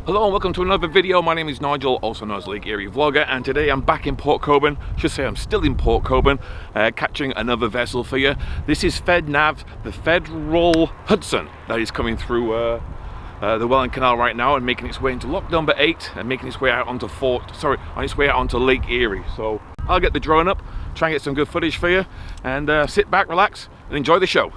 Hello and welcome to another video. My name is Nigel, also known as Lake Erie Vlogger, and today I'm back in Port Coburn. Should say I'm still in Port Coburn, catching another vessel for you. This is Fed Nav, the Federal Hudson, that is coming through the Welland Canal right now and making its way into lock number 8 and making its way out onto onto Lake Erie. So I'll get the drone up, try and get some good footage for you, and sit back, relax, and enjoy the show.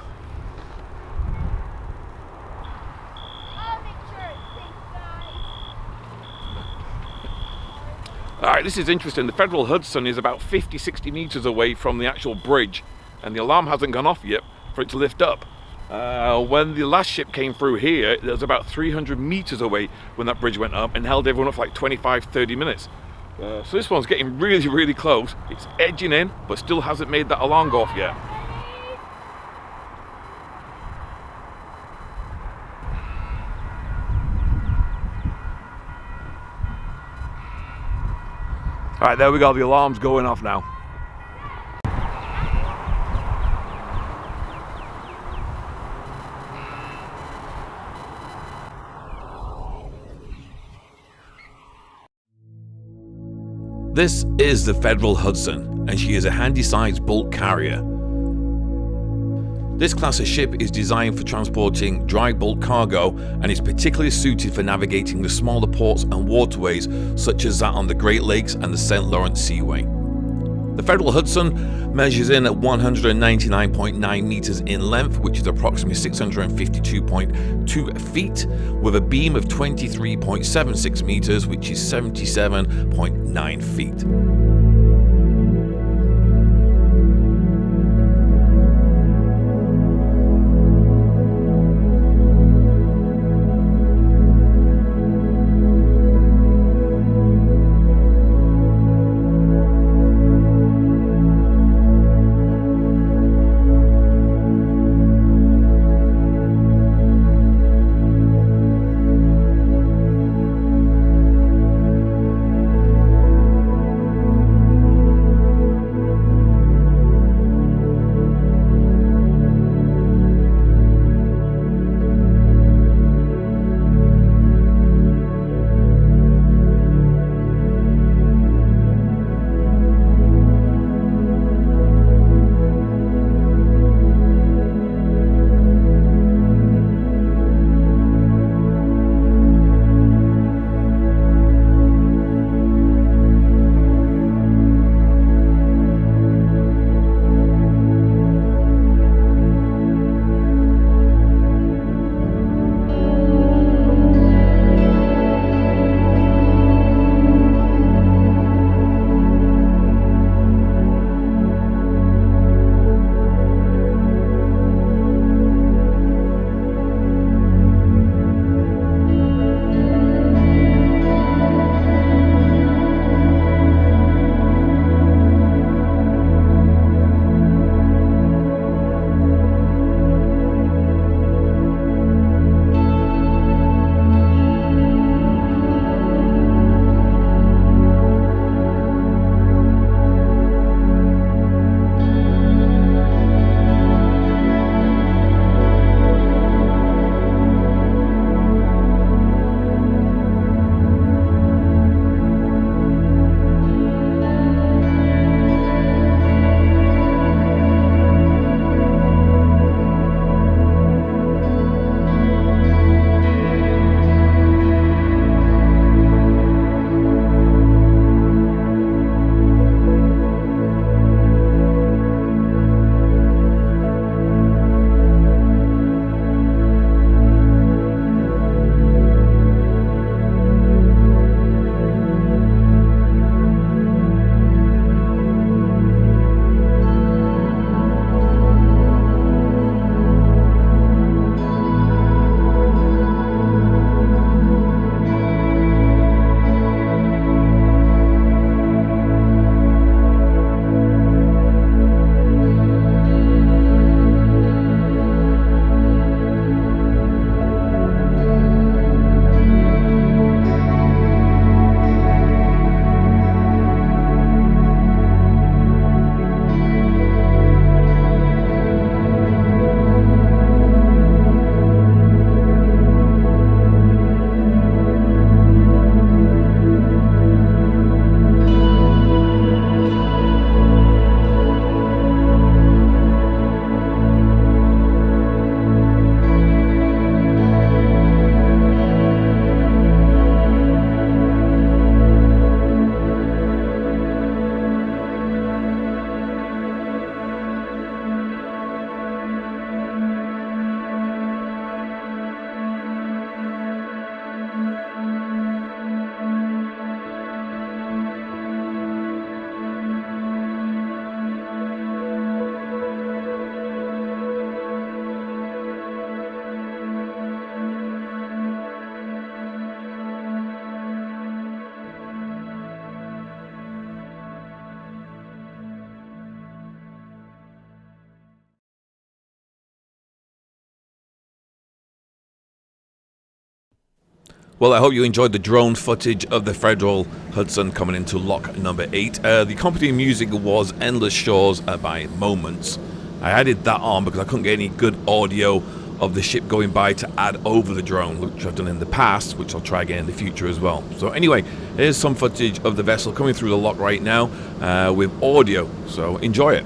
Alright, this is interesting. The Federal Hudson is about 50-60 meters away from the actual bridge, and the alarm hasn't gone off yet for it to lift up. When the last ship came through here, it was about 300 meters away when that bridge went up and held everyone up for like 25-30 minutes. So this one's getting really close. It's edging in, but still hasn't made that alarm go off yet. Alright, there we go, the alarm's going off now. This is the Federal Hudson, and she is a handy-sized bulk carrier. This class of ship is designed for transporting dry bulk cargo and is particularly suited for navigating the smaller ports and waterways such as that on the Great Lakes and the St. Lawrence Seaway. The Federal Hudson measures in at 199.9 meters in length, which is approximately 652.2 feet, with a beam of 23.76 meters, which is 77.9 feet. Well, I hope you enjoyed the drone footage of the Federal Hudson coming into lock number 8. The accompanying music was Endless Shores by Moments. I added that on because I couldn't get any good audio of the ship going by to add over the drone, which I've done in the past, which I'll try again in the future as well. So anyway, here's some footage of the vessel coming through the lock right now with audio, so enjoy it.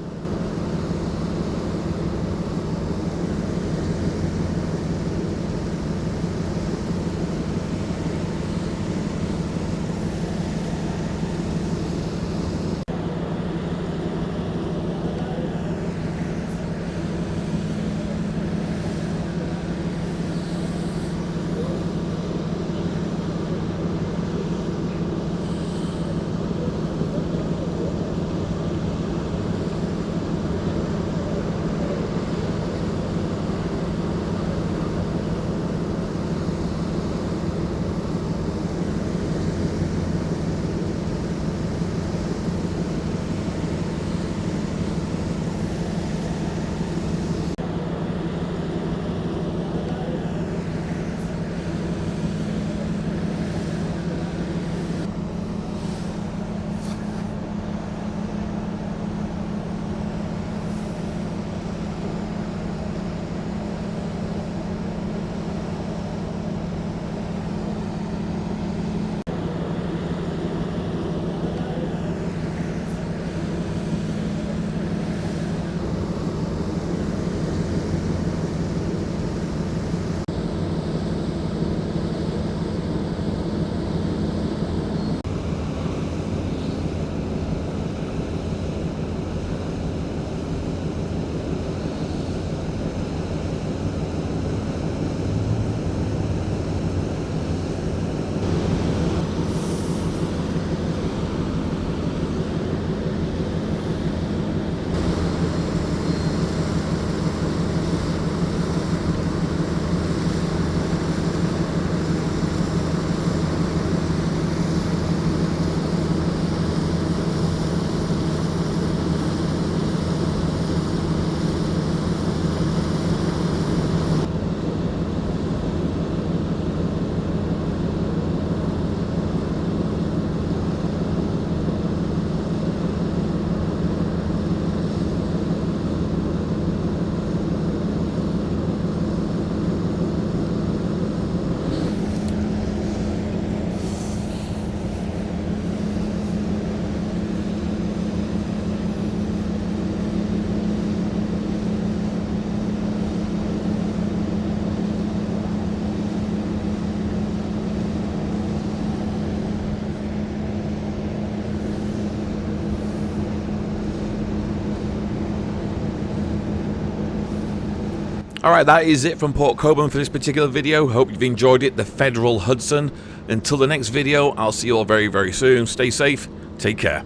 Alright, that is it from Port Coburn for this particular video. Hope you've enjoyed it, the Federal Hudson. Until the next video, I'll see you all very, very soon. Stay safe, take care.